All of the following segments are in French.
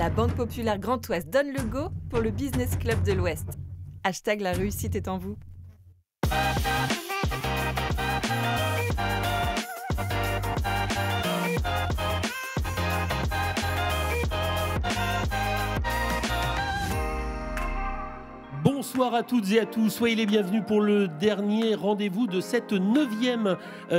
La Banque Populaire Grand Ouest donne le go pour le Business Club de l'Ouest. Hashtag la réussite est en vous. Bonsoir à toutes et à tous, soyez les bienvenus pour le dernier rendez-vous de cette 9e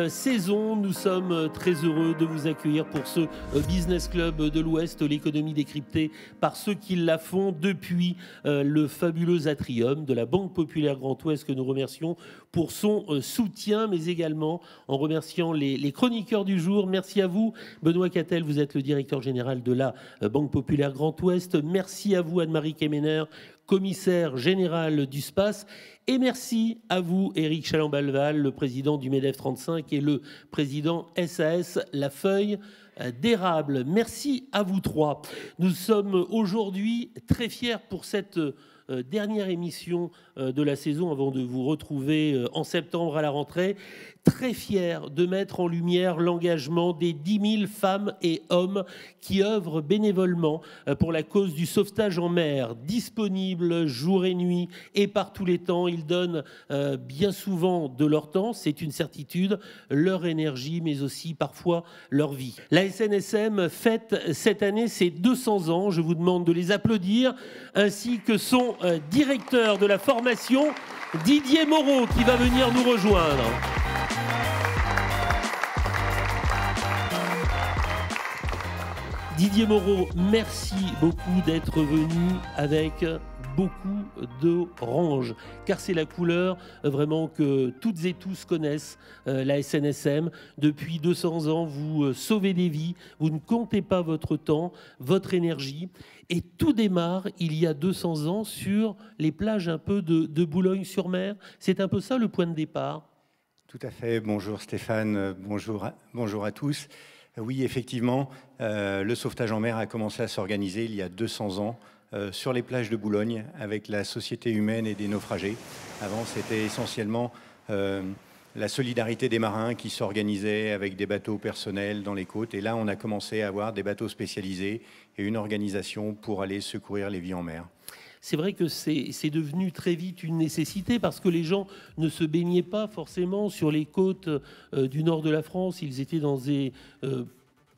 saison. Nous sommes très heureux de vous accueillir pour ce Business Club de l'Ouest, l'économie décryptée par ceux qui la font depuis le fabuleux atrium de la Banque Populaire Grand Ouest que nous remercions pour son soutien, mais également en remerciant les chroniqueurs du jour. Merci à vous, Benoît Cattel, vous êtes le directeur général de la Banque Populaire Grand Ouest. Merci à vous, Anne-Marie Kemener, commissaire général du SPACE. Et merci à vous, Éric Chalambalval, le président du MEDEF 35 et le président SAS La Feuille d'Érable. Merci à vous trois. Nous sommes aujourd'hui très fiers pour cette dernière émission de la saison avant de vous retrouver en septembre à la rentrée. Très fiers de mettre en lumière l'engagement des 10 000 femmes et hommes qui œuvrent bénévolement pour la cause du sauvetage en mer. Disponibles jour et nuit et par tous les temps, ils donnent bien souvent de leur temps, c'est une certitude, leur énergie, mais aussi parfois leur vie. La SNSM fête cette année ses 200 ans. Je vous demande de les applaudir, ainsi que son directeur de la formation, Didier Moreau, qui va venir nous rejoindre. Didier Moreau, merci beaucoup d'être venu avec beaucoup d'orange, car c'est la couleur vraiment que toutes et tous connaissent, la SNSM. Depuis 200 ans, vous sauvez des vies, vous ne comptez pas votre temps, votre énergie. Et tout démarre il y a 200 ans sur les plages un peu de Boulogne-sur-Mer. C'est un peu ça le point de départ. Tout à fait. Bonjour Stéphane, bonjour à tous. Oui, effectivement, le sauvetage en mer a commencé à s'organiser il y a 200 ans sur les plages de Boulogne avec la Société humaine et des naufragés. Avant, c'était essentiellement la solidarité des marins qui s'organisait avec des bateaux personnels dans les côtes. Et là, on a commencé à avoir des bateaux spécialisés et une organisation pour aller secourir les vies en mer. C'est vrai que c'est devenu très vite une nécessité parce que les gens ne se baignaient pas forcément sur les côtes du nord de la France. Ils étaient dans des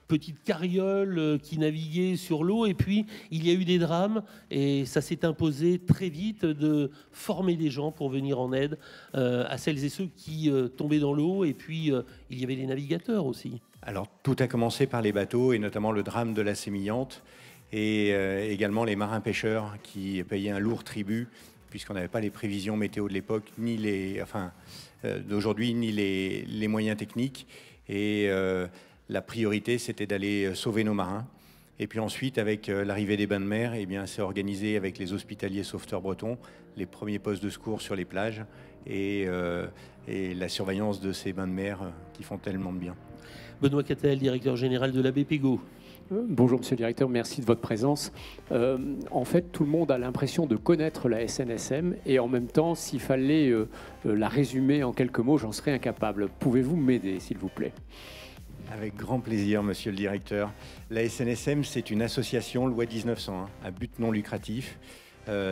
petites carrioles qui naviguaient sur l'eau. Et puis, il y a eu des drames et ça s'est imposé très vite de former des gens pour venir en aide à celles et ceux qui tombaient dans l'eau. Et puis, il y avait les navigateurs aussi. Alors, tout a commencé par les bateaux et notamment le drame de la Sémillante. Et également les marins-pêcheurs qui payaient un lourd tribut, puisqu'on n'avait pas les prévisions météo de l'époque, ni d'aujourd'hui, ni les moyens techniques. Et la priorité, c'était d'aller sauver nos marins. Et puis ensuite, avec l'arrivée des bains de mer, eh bien, c'est organisé avec les hospitaliers sauveteurs bretons, les premiers postes de secours sur les plages et la surveillance de ces bains de mer qui font tellement de bien. Benoît Cattel, directeur général de la BPGO. Bonjour Monsieur le Directeur, merci de votre présence. En fait, tout le monde a l'impression de connaître la SNSM et en même temps, s'il fallait la résumer en quelques mots, j'en serais incapable. Pouvez-vous m'aider, s'il vous plaît ? Avec grand plaisir, Monsieur le Directeur. La SNSM, c'est une association loi 1901 à but non lucratif.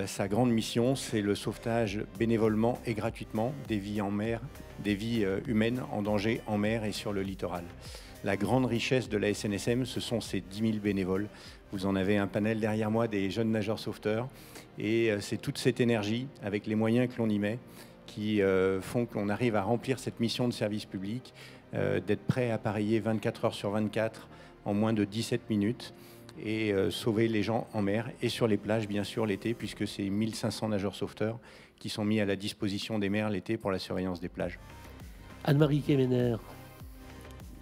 Sa grande mission, c'est le sauvetage bénévolement et gratuitement des vies en mer, des vies humaines en danger en mer et sur le littoral. La grande richesse de la SNSM, ce sont ces 10 000 bénévoles. Vous en avez un panel derrière moi des jeunes nageurs sauveteurs. Et c'est toute cette énergie, avec les moyens que l'on y met, qui font qu'on arrive à remplir cette mission de service public, d'être prêt à appareiller 24 heures sur 24 en moins de 17 minutes et sauver les gens en mer et sur les plages, bien sûr, l'été, puisque c'est 1500 nageurs sauveteurs qui sont mis à la disposition des mers l'été pour la surveillance des plages. Anne-Marie Kemener.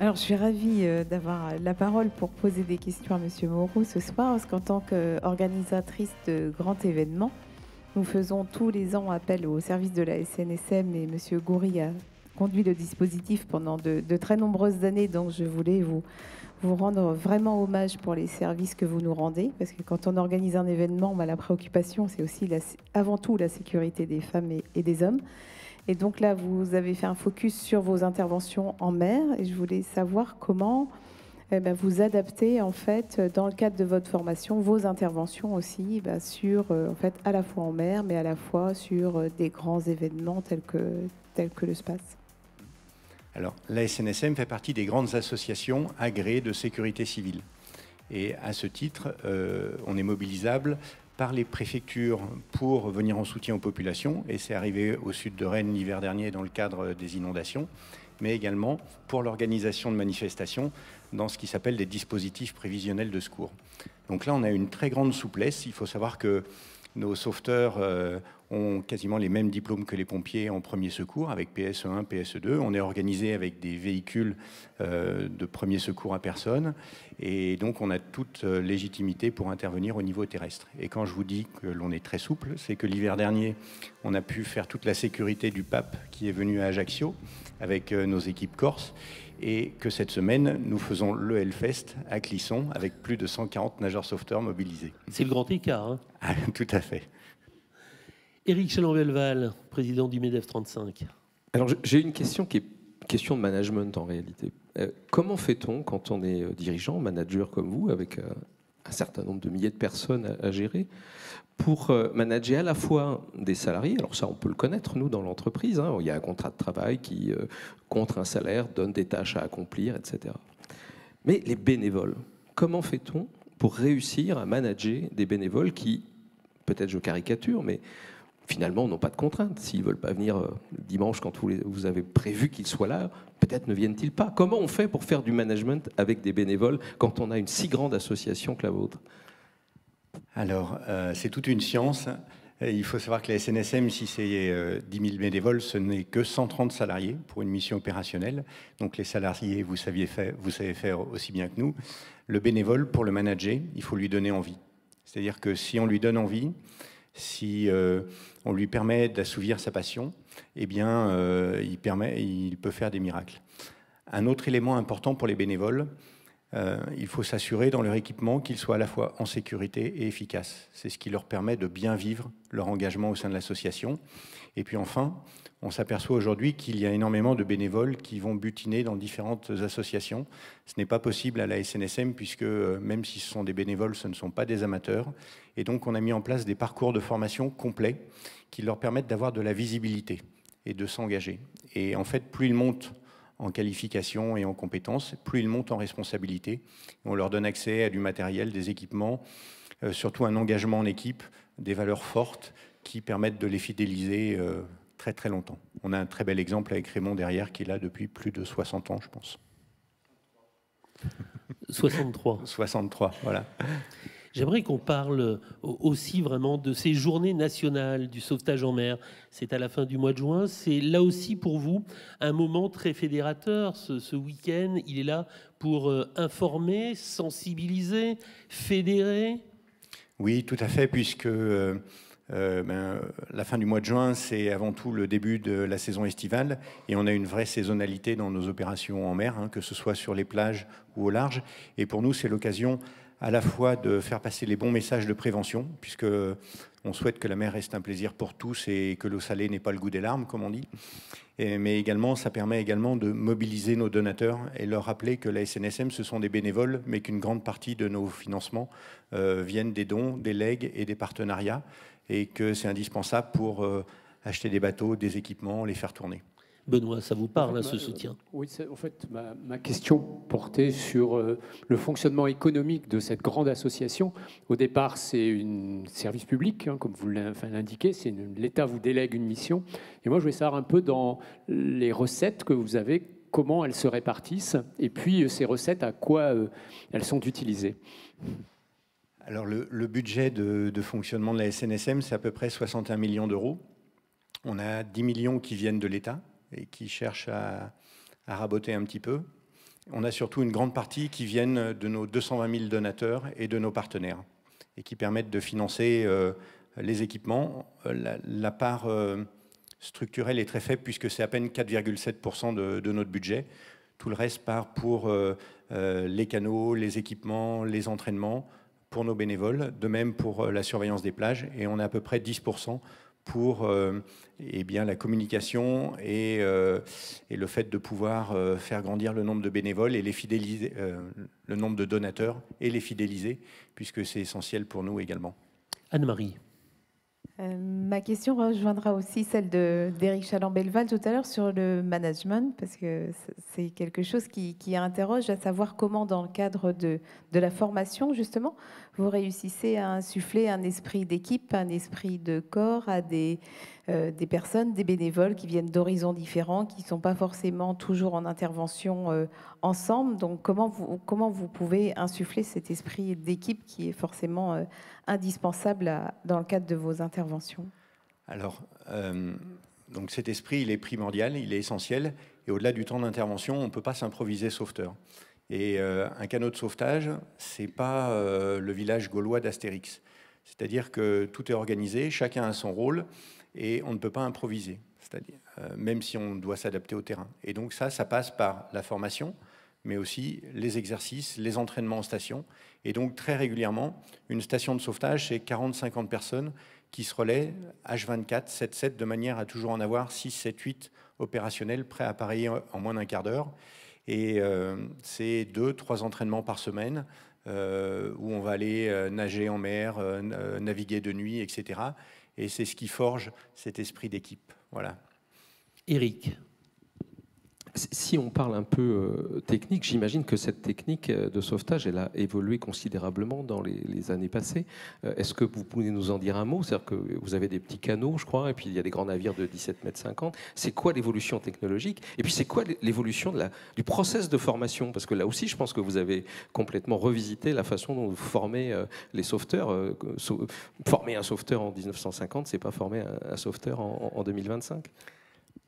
Alors, je suis ravie d'avoir la parole pour poser des questions à Monsieur Moreau ce soir, parce qu'en tant qu'organisatrice de grands événements, nous faisons tous les ans appel au service de la SNSM et Monsieur Goury a conduit le dispositif pendant de très nombreuses années. Donc, je voulais vous rendre vraiment hommage pour les services que vous nous rendez, parce que quand on organise un événement, la préoccupation, c'est aussi avant tout la sécurité des femmes et des hommes. Et donc là, vous avez fait un focus sur vos interventions en mer et je voulais savoir comment vous adaptez en fait dans le cadre de votre formation vos interventions aussi sur en fait à la fois en mer mais à la fois sur des grands événements tels que le SPACE. Alors la SNSM fait partie des grandes associations agréées de sécurité civile et à ce titre on est mobilisable par les préfectures pour venir en soutien aux populations et c'est arrivé au sud de Rennes l'hiver dernier dans le cadre des inondations, mais également pour l'organisation de manifestations dans ce qui s'appelle des dispositifs prévisionnels de secours. Donc là, on a une très grande souplesse. Il faut savoir que nos sauveteurs ont quasiment les mêmes diplômes que les pompiers en premier secours, avec PSE1, PSE2. On est organisé avec des véhicules de premier secours à personne. Et donc, on a toute légitimité pour intervenir au niveau terrestre. Et quand je vous dis que l'on est très souple, c'est que l'hiver dernier, on a pu faire toute la sécurité du pape qui est venu à Ajaccio avec nos équipes corses. Et que cette semaine, nous faisons le Hellfest à Clisson avec plus de 140 nageurs sauveteurs mobilisés. C'est le grand écart. Hein. Ah, tout à fait. Éric Chalon-Belval, président du MEDEF 35. Alors j'ai une question qui est question de management en réalité. Comment fait-on quand on est dirigeant, manager comme vous, avec un certain nombre de milliers de personnes à gérer, pour manager à la fois des salariés, alors ça on peut le connaître nous dans l'entreprise, hein, il y a un contrat de travail qui contre un salaire donne des tâches à accomplir, etc. Mais les bénévoles, comment fait-on pour réussir à manager des bénévoles qui, peut-être je caricature, mais finalement n'ont pas de contraintes. S'ils ne veulent pas venir dimanche quand vous avez prévu qu'ils soient là, peut-être ne viennent-ils pas. Comment on fait pour faire du management avec des bénévoles quand on a une si grande association que la vôtre ? Alors, c'est toute une science. Il faut savoir que la SNSM, si c'est 10 000 bénévoles, ce n'est que 130 salariés pour une mission opérationnelle. Donc les salariés, vous savez faire aussi bien que nous. Le bénévole, pour le manager, il faut lui donner envie. C'est-à-dire que si on lui donne envie, si on lui permet d'assouvir sa passion, eh bien, il peut faire des miracles. Un autre élément important pour les bénévoles, il faut s'assurer dans leur équipement qu'ils soient à la fois en sécurité et efficaces. C'est ce qui leur permet de bien vivre leur engagement au sein de l'association. Et puis enfin, on s'aperçoit aujourd'hui qu'il y a énormément de bénévoles qui vont butiner dans différentes associations. Ce n'est pas possible à la SNSM puisque même si ce sont des bénévoles, ce ne sont pas des amateurs. Et donc on a mis en place des parcours de formation complets qui leur permettent d'avoir de la visibilité et de s'engager. Et en fait, plus ils montent en qualification et en compétences, plus ils montent en responsabilité. On leur donne accès à du matériel, des équipements, surtout un engagement en équipe, des valeurs fortes qui permettent de les fidéliser très très longtemps. On a un très bel exemple avec Raymond derrière qui est là depuis plus de 60 ans, je pense. 63. 63, voilà. J'aimerais qu'on parle aussi vraiment de ces journées nationales du sauvetage en mer. C'est à la fin du mois de juin. C'est là aussi pour vous un moment très fédérateur. Ce week-end, il est là pour informer, sensibiliser, fédérer. Oui, tout à fait, puisque la fin du mois de juin, c'est avant tout le début de la saison estivale et on a une vraie saisonnalité dans nos opérations en mer, hein, que ce soit sur les plages ou au large. Et pour nous, c'est l'occasion à la fois de faire passer les bons messages de prévention, puisque on souhaite que la mer reste un plaisir pour tous et que l'eau salée n'ait pas le goût des larmes, comme on dit. Mais également, ça permet également de mobiliser nos donateurs et leur rappeler que la SNSM, ce sont des bénévoles, mais qu'une grande partie de nos financements viennent des dons, des legs et des partenariats, et que c'est indispensable pour acheter des bateaux, des équipements, les faire tourner. Benoît, ça vous parle, ce soutien? Oui, en fait, ma question portait sur le fonctionnement économique de cette grande association. Au départ, c'est un service public, hein, comme vous l'indiquez, l'État vous délègue une mission. Et moi, je voulais savoir un peu dans les recettes que vous avez, comment elles se répartissent, et puis ces recettes, à quoi elles sont utilisées. Alors, le budget de fonctionnement de la SNSM, c'est à peu près 61 millions d'euros. On a 10 millions qui viennent de l'État et qui cherchent à raboter un petit peu. On a surtout une grande partie qui viennent de nos 220 000 donateurs et de nos partenaires et qui permettent de financer les équipements. La part structurelle est très faible puisque c'est à peine 4,7% de notre budget. Tout le reste part pour les canaux, les équipements, les entraînements pour nos bénévoles, de même pour la surveillance des plages, et on a à peu près 10% pour eh bien, la communication et le fait de pouvoir faire grandir le nombre de bénévoles et les fidéliser, le nombre de donateurs et les fidéliser, puisque c'est essentiel pour nous également. Anne-Marie. Ma question rejoindra aussi celle d'Éric Chaland-Belval tout à l'heure sur le management, parce que c'est quelque chose qui interroge, à savoir comment, dans le cadre de la formation, justement, vous réussissez à insuffler un esprit d'équipe, un esprit de corps à des personnes, des bénévoles qui viennent d'horizons différents, qui ne sont pas forcément toujours en intervention ensemble. Donc, comment vous pouvez insuffler cet esprit d'équipe qui est forcément indispensable dans le cadre de vos interventions? Alors, donc cet esprit, il est primordial, il est essentiel. Et au-delà du temps d'intervention, on ne peut pas s'improviser sauveteur. Et un canot de sauvetage, ce n'est pas le village gaulois d'Astérix. C'est-à-dire que tout est organisé, chacun a son rôle, et on ne peut pas improviser, c'est-à-dire même si on doit s'adapter au terrain. Et donc ça passe par la formation, mais aussi les exercices, les entraînements en station. Et donc très régulièrement, une station de sauvetage, c'est 40-50 personnes qui se relaient H24, 7-7, de manière à toujours en avoir 6, 7, 8 opérationnels prêts à appareiller en moins d'un quart d'heure. Et c'est 2-3 entraînements par semaine où on va aller nager en mer, naviguer de nuit, etc. Et c'est ce qui forge cet esprit d'équipe. Voilà. Éric. Si on parle un peu technique, j'imagine que cette technique de sauvetage, elle a évolué considérablement dans les années passées. Est-ce que vous pouvez nous en dire un mot? C'est-à-dire que vous avez des petits canots, je crois, et puis il y a des grands navires de 17,50 mètres. C'est quoi l'évolution technologique? Et puis c'est quoi l'évolution du process de formation? Parce que là aussi, je pense que vous avez complètement revisité la façon dont vous formez les sauveteurs. Former un sauveteur en 1950, c'est pas former un sauveteur en 2025.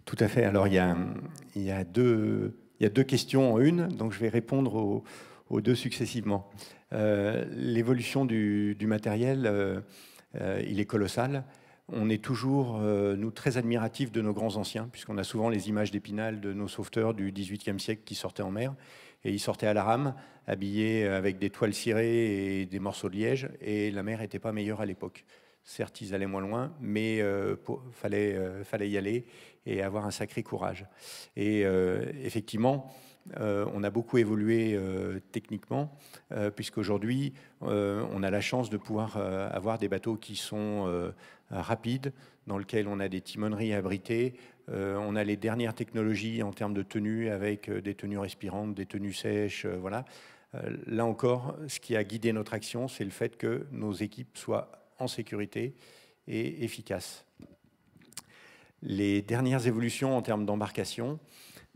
Tout à fait. Alors, il y a deux questions en une, donc je vais répondre aux deux successivement. L'évolution du matériel, il est colossal. On est toujours, nous, très admiratifs de nos grands anciens, puisqu'on a souvent les images d'Épinal de nos sauveteurs du XVIIIe siècle qui sortaient en mer. Et ils sortaient à la rame, habillés avec des toiles cirées et des morceaux de liège, et la mer n'était pas meilleure à l'époque. Certes, ils allaient moins loin, mais fallait y aller et avoir un sacré courage. Et effectivement, on a beaucoup évolué techniquement, puisqu'aujourd'hui, on a la chance de pouvoir avoir des bateaux qui sont rapides, dans lesquels on a des timoneries abritées. On a les dernières technologies en termes de tenues, avec des tenues respirantes, des tenues sèches, voilà. Là encore, ce qui a guidé notre action, c'est le fait que nos équipes soient en sécurité et efficace. Les dernières évolutions en termes d'embarcation,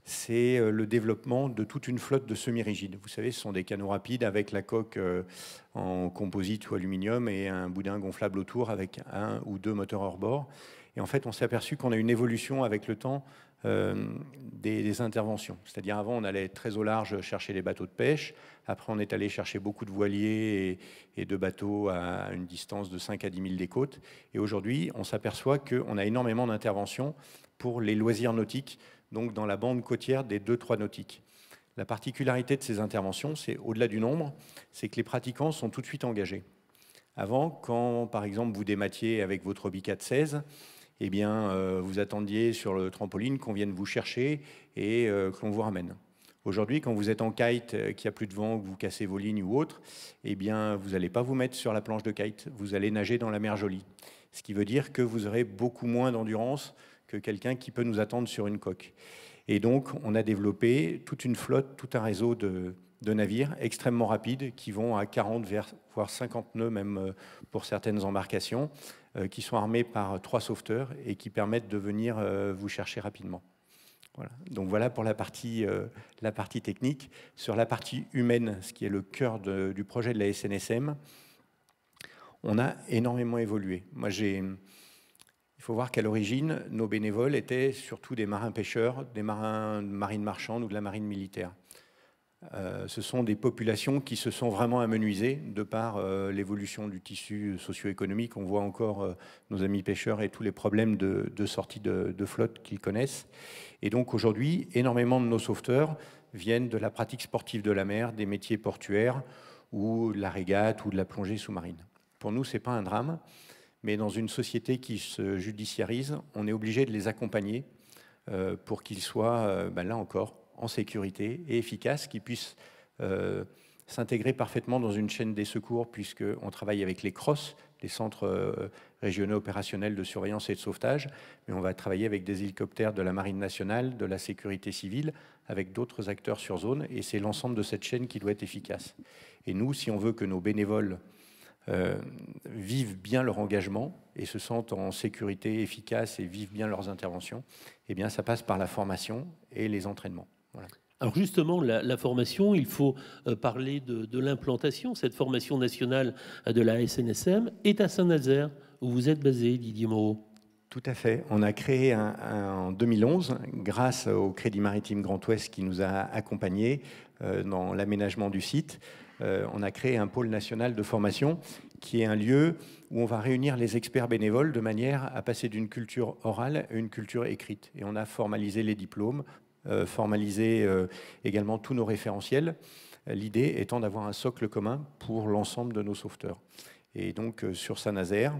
c'est le développement de toute une flotte de semi-rigides. Vous savez, ce sont des canots rapides avec la coque en composite ou aluminium et un boudin gonflable autour avec 1 ou 2 moteurs hors bord. Et en fait, on s'est aperçu qu'on a une évolution avec le temps des interventions. C'est-à-dire, avant, on allait très au large chercher les bateaux de pêche. Après, on est allé chercher beaucoup de voiliers et de bateaux à une distance de 5 à 10 000 des côtes. Et aujourd'hui, on s'aperçoit qu'on a énormément d'interventions pour les loisirs nautiques, donc dans la bande côtière des 2-3 nautiques. La particularité de ces interventions, c'est au-delà du nombre, c'est que les pratiquants sont tout de suite engagés. Avant, quand, par exemple, vous dématiez avec votre Hobby 416, eh bien, vous attendiez sur le trampoline qu'on vienne vous chercher et que l'on vous ramène. Aujourd'hui, quand vous êtes en kite, qu'il n'y a plus de vent, que vous cassez vos lignes ou autre, eh bien, vous n'allez pas vous mettre sur la planche de kite, vous allez nager dans la mer Jolie. Ce qui veut dire que vous aurez beaucoup moins d'endurance que quelqu'un qui peut nous attendre sur une coque. Et donc, on a développé toute une flotte, tout un réseau de navires extrêmement rapides qui vont à 40, voire 50 nœuds, même pour certaines embarcations, qui sont armés par 3 sauveteurs et qui permettent de venir vous chercher rapidement. Voilà. Donc voilà pour la partie technique. Sur la partie humaine, ce qui est le cœur du projet de la SNSM, on a énormément évolué. Il faut voir qu'à l'origine, nos bénévoles étaient surtout des marins-pêcheurs, des marines marchandes ou de la marine militaire. Ce sont des populations qui se sont vraiment amenuisées de par l'évolution du tissu socio-économique. On voit encore nos amis pêcheurs et tous les problèmes de sortie de flotte qu'ils connaissent. Et donc aujourd'hui, énormément de nos sauveteurs viennent de la pratique sportive de la mer, des métiers portuaires ou de la régate ou de la plongée sous-marine. Pour nous, ce n'est pas un drame, mais dans une société qui se judiciarise, on est obligé de les accompagner pour qu'ils soient, là encore, en sécurité et efficaces, qu'ils puissent s'intégrer parfaitement dans une chaîne des secours, puisqu'on travaille avec les CROSS, les centres régionaux opérationnels de surveillance et de sauvetage, mais on va travailler avec des hélicoptères de la Marine nationale, de la sécurité civile, avec d'autres acteurs sur zone, et c'est l'ensemble de cette chaîne qui doit être efficace. Et nous, si on veut que nos bénévoles vivent bien leur engagement et se sentent en sécurité efficace et vivent bien leurs interventions, eh bien ça passe par la formation et les entraînements. Voilà. Alors justement, la formation, il faut parler de l'implantation. Cette formation nationale de la SNSM est à Saint-Nazaire, où vous êtes basé, Didier Moreau. Tout à fait. On a créé en 2011, grâce au Crédit Maritime Grand Ouest qui nous a accompagnés dans l'aménagement du site, on a créé un pôle national de formation qui est un lieu où on va réunir les experts bénévoles de manière à passer d'une culture orale à une culture écrite. Et on a formalisé les diplômes, formalisé également tous nos référentiels, l'idée étant d'avoir un socle commun pour l'ensemble de nos sauveteurs. Et donc sur Saint-Nazaire,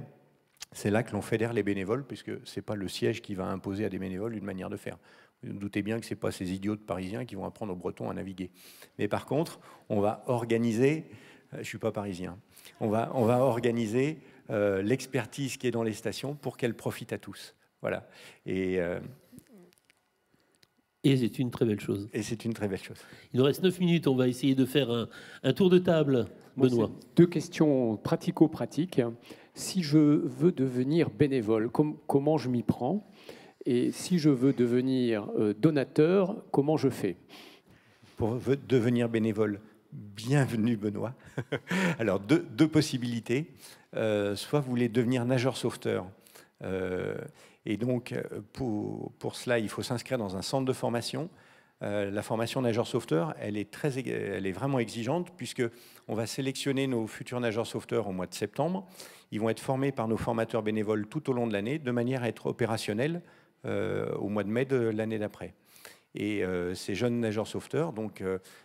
c'est là que l'on fédère les bénévoles, puisque ce n'est pas le siège qui va imposer à des bénévoles une manière de faire. Vous vous doutez bien que ce n'est pas ces idiots de Parisiens qui vont apprendre aux Bretons à naviguer. Mais par contre, on va organiser, je ne suis pas parisien, on va organiser l'expertise qui est dans les stations pour qu'elle profite à tous. Voilà. Et c'est une très belle chose. Et c'est une très belle chose. Il nous reste 9 minutes, on va essayer de faire un tour de table. Benoît. Deux questions pratico-pratiques. Si je veux devenir bénévole, comment je m'y prends? Et si je veux devenir donateur, comment je fais? Pour devenir bénévole, bienvenue Benoît. Alors deux possibilités. Soit vous voulez devenir nageur sauveteur. Et donc pour cela, il faut s'inscrire dans un centre de formation. La formation nageur sauveteur, elle est vraiment exigeante, puisqu'on va sélectionner nos futurs nageurs sauveteurs au mois de septembre. Ils vont être formés par nos formateurs bénévoles tout au long de l'année, de manière à être opérationnels au mois de mai de l'année d'après. Et ces jeunes nageurs sauveteurs, donc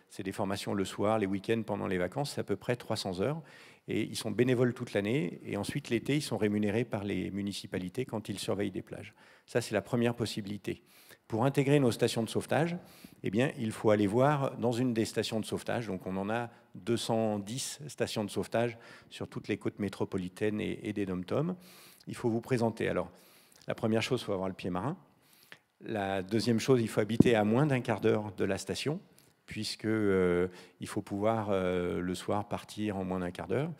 c'est des formations le soir, les week-ends, pendant les vacances, c'est à peu près 300 heures. Et ils sont bénévoles toute l'année. Et ensuite, l'été, ils sont rémunérés par les municipalités quand ils surveillent des plages. Ça, c'est la première possibilité. Pour intégrer nos stations de sauvetage, eh bien, il faut aller voir dans une des stations de sauvetage. Donc, on en a 210 stations de sauvetage sur toutes les côtes métropolitaines et des dom-toms. Il faut vous présenter. Alors, la première chose, il faut avoir le pied marin. La deuxième chose, il faut habiter à moins d'un quart d'heure de la station, puisqu'il faut pouvoir le soir partir en moins d'un quart d'heure.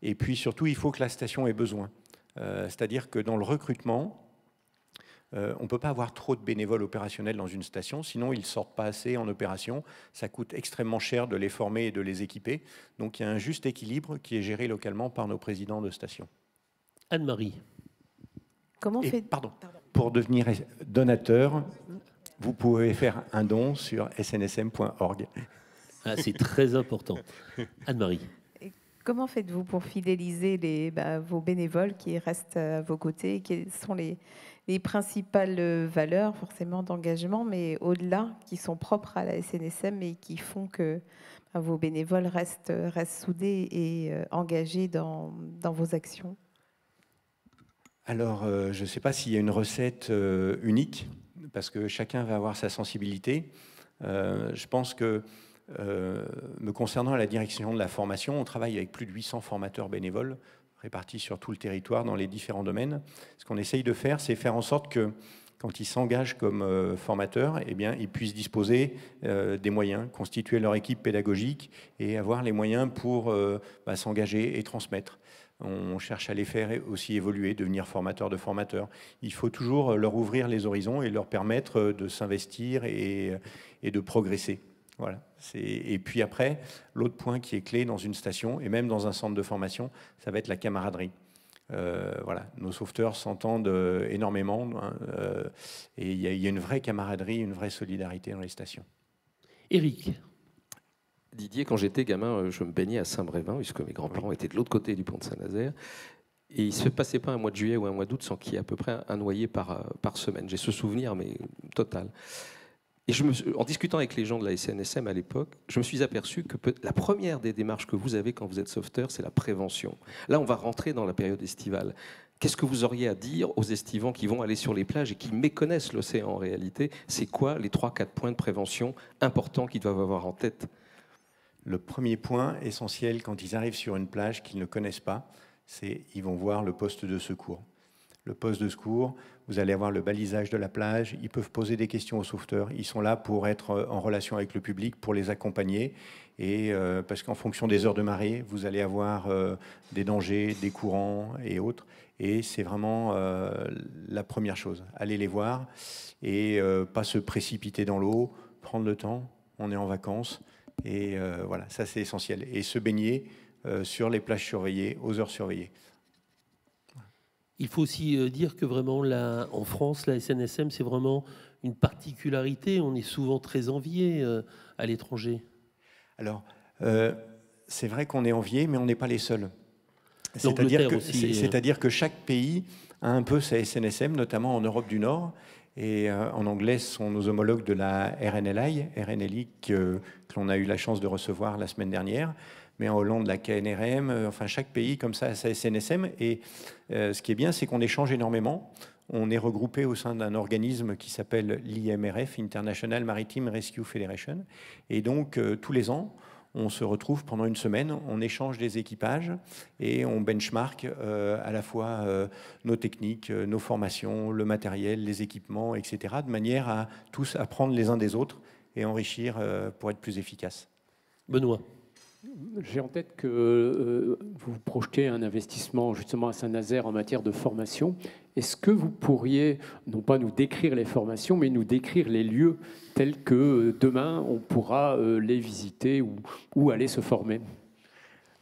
Et puis surtout, il faut que la station ait besoin. C'est-à-dire que dans le recrutement, on ne peut pas avoir trop de bénévoles opérationnels dans une station, sinon ils ne sortent pas assez en opération. Ça coûte extrêmement cher de les former et de les équiper. Donc il y a un juste équilibre qui est géré localement par nos présidents de station. Anne-Marie. Pour devenir donateur, vous pouvez faire un don sur snsm.org. Ah, c'est très important. Anne-Marie. Comment faites-vous pour fidéliser vos bénévoles qui restent à vos côtés? Quelles sont les principales valeurs, forcément, d'engagement, mais au-delà, qui sont propres à la SNSM et qui font que vos bénévoles restent soudés et engagés dans vos actions? Alors, je ne sais pas s'il y a une recette unique, parce que chacun va avoir sa sensibilité. Je pense que, me concernant à la direction de la formation, on travaille avec plus de 800 formateurs bénévoles répartis sur tout le territoire dans les différents domaines. Ce qu'on essaye de faire, c'est faire en sorte que, quand ils s'engagent comme formateurs, eh bien, ils puissent disposer des moyens, constituer leur équipe pédagogique et avoir les moyens pour s'engager et transmettre. On cherche à les faire aussi évoluer, devenir formateurs de formateurs. Il faut toujours leur ouvrir les horizons et leur permettre de s'investir et de progresser. Voilà. Et puis après, l'autre point qui est clé dans une station et même dans un centre de formation, ça va être la camaraderie. Voilà. Nos sauveteurs s'entendent énormément et il y a une vraie camaraderie, une vraie solidarité dans les stations. Éric. Didier, quand j'étais gamin, je me baignais à Saint-Brévin, puisque mes grands-parents étaient de l'autre côté du pont de Saint-Nazaire. Et il ne se passait pas un mois de juillet ou un mois d'août sans qu'il y ait à peu près un noyé par semaine. J'ai ce souvenir, mais total. Et en discutant avec les gens de la SNSM à l'époque, je me suis aperçu que la première des démarches que vous avez quand vous êtes sauveteur, c'est la prévention. Là, on va rentrer dans la période estivale. Qu'est-ce que vous auriez à dire aux estivants qui vont aller sur les plages et qui méconnaissent l'océan en réalité? C'est quoi les 3-4 points de prévention importants qu'ils doivent avoir en tête? Le premier point essentiel quand ils arrivent sur une plage qu'ils ne connaissent pas, c'est qu'ils vont voir le poste de secours. Le poste de secours, vous allez avoir le balisage de la plage, ils peuvent poser des questions aux sauveteurs, ils sont là pour être en relation avec le public, pour les accompagner, et parce qu'en fonction des heures de marée, vous allez avoir des dangers, des courants et autres, et c'est vraiment la première chose, aller les voir et pas se précipiter dans l'eau, prendre le temps, on est en vacances, et voilà, ça c'est essentiel, et se baigner sur les plages surveillées, aux heures surveillées. Il faut aussi dire que vraiment, là, en France, la SNSM, c'est vraiment une particularité. On est souvent très envié à l'étranger. Alors, c'est vrai qu'on est envié, mais on n'est pas les seuls. C'est-à-dire que chaque pays a un peu sa SNSM, notamment en Europe du Nord. Et en anglais, ce sont nos homologues de la RNLI que l'on a eu la chance de recevoir la semaine dernière. Mais en Hollande, la KNRM, enfin chaque pays comme ça a sa SNSM. Et ce qui est bien, c'est qu'on échange énormément. On est regroupé au sein d'un organisme qui s'appelle l'IMRF, International Maritime Rescue Federation. Et donc, tous les ans, on se retrouve pendant une semaine, on échange des équipages et on benchmark à la fois nos techniques, nos formations, le matériel, les équipements, etc., de manière à tous apprendre les uns des autres et enrichir pour être plus efficaces. Benoît. J'ai en tête que vous projetez un investissement justement à Saint-Nazaire en matière de formation. Est-ce que vous pourriez, non pas nous décrire les formations, mais nous décrire les lieux tels que demain on pourra les visiter ou aller se former?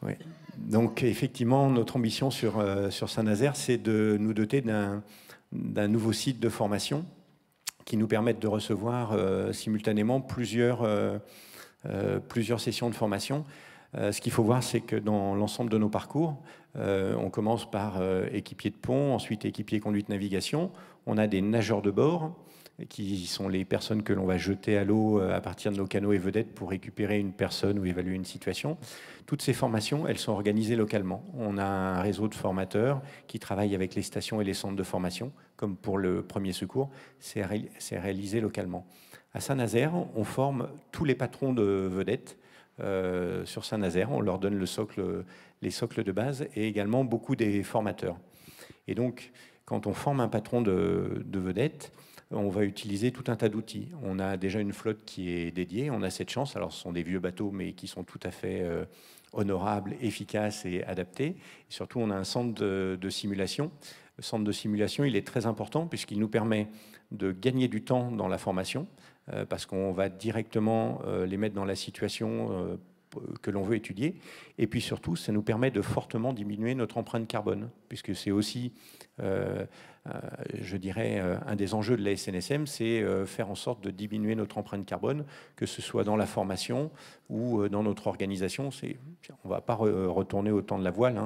Oui. Donc effectivement, notre ambition sur Saint-Nazaire, c'est de nous doter d'un nouveau site de formation qui nous permette de recevoir simultanément plusieurs sessions de formation. Ce qu'il faut voir, c'est que dans l'ensemble de nos parcours, on commence par équipier de pont, ensuite équipier conduite navigation. On a des nageurs de bord, qui sont les personnes que l'on va jeter à l'eau à partir de nos canots et vedettes pour récupérer une personne ou évaluer une situation. Toutes ces formations, elles sont organisées localement. On a un réseau de formateurs qui travaillent avec les stations et les centres de formation, comme pour le premier secours, c'est réalisé localement. À Saint-Nazaire, on forme tous les patrons de vedettes sur Saint-Nazaire. On leur donne les socles de base et également beaucoup des formateurs. Et donc, quand on forme un patron de vedette, on va utiliser tout un tas d'outils. On a déjà une flotte qui est dédiée, on a cette chance. Alors, ce sont des vieux bateaux, mais qui sont tout à fait honorables, efficaces et adaptés. Et surtout, on a un centre de simulation. Le centre de simulation, il est très important puisqu'il nous permet de gagner du temps dans la formation, parce qu'on va directement les mettre dans la situation que l'on veut étudier. Et puis surtout, ça nous permet de fortement diminuer notre empreinte carbone, puisque c'est aussi, je dirais, un des enjeux de la SNSM, c'est faire en sorte de diminuer notre empreinte carbone, que ce soit dans la formation ou dans notre organisation. On ne va pas retourner au temps de la voile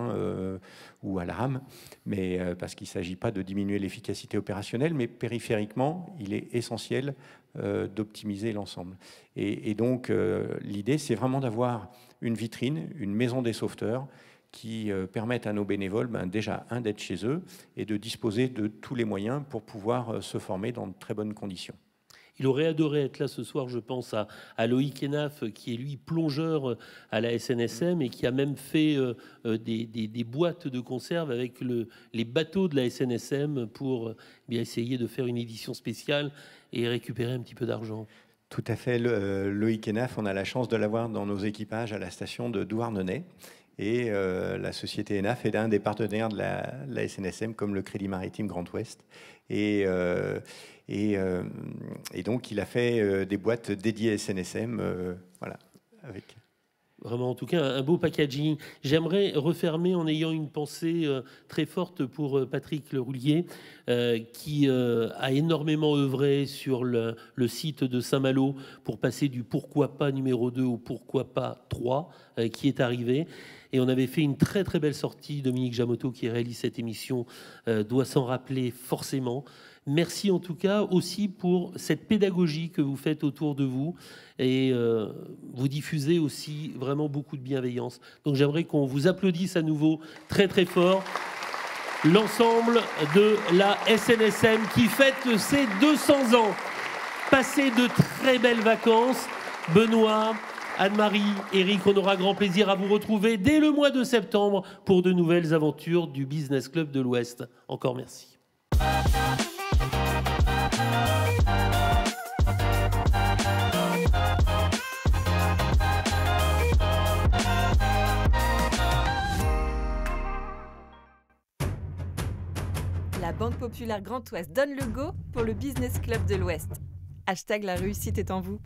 ou à la rame, mais parce qu'il ne s'agit pas de diminuer l'efficacité opérationnelle, mais périphériquement, il est essentiel d'optimiser l'ensemble. Et donc, l'idée, c'est vraiment d'avoir une vitrine, une maison des sauveteurs qui permettent à nos bénévoles, déjà, d'être chez eux et de disposer de tous les moyens pour pouvoir se former dans de très bonnes conditions. Il aurait adoré être là ce soir, je pense à Loïc Enaf, qui est lui plongeur à la SNSM et qui a même fait des boîtes de conserve avec les bateaux de la SNSM pour bien essayer de faire une édition spéciale et récupérer un petit peu d'argent. Tout à fait. Loïc Enaf, on a la chance de l'avoir dans nos équipages à la station de Douarnenez. Et la société Enaf est un des partenaires de la SNSM, comme le Crédit Maritime Grand Ouest. Et donc, il a fait des boîtes dédiées à SNSM, voilà, avec... Vraiment, en tout cas, un beau packaging. J'aimerais refermer en ayant une pensée très forte pour Patrick Leroulier, qui a énormément œuvré sur le site de Saint-Malo pour passer du pourquoi pas numéro 2 au pourquoi pas 3, qui est arrivé. Et on avait fait une très très belle sortie. Dominique Jamoto, qui réalise cette émission, doit s'en rappeler forcément. Merci en tout cas aussi pour cette pédagogie que vous faites autour de vous et vous diffusez aussi vraiment beaucoup de bienveillance. Donc j'aimerais qu'on vous applaudisse à nouveau très très fort l'ensemble de la SNSM qui fête ses 200 ans. Passez de très belles vacances. Benoît, Anne-Marie, Eric, on aura grand plaisir à vous retrouver dès le mois de septembre pour de nouvelles aventures du Business Club de l'Ouest. Encore merci. La Banque Populaire Grand Ouest donne le go pour le Business Club de l'Ouest. #la réussite est en vous.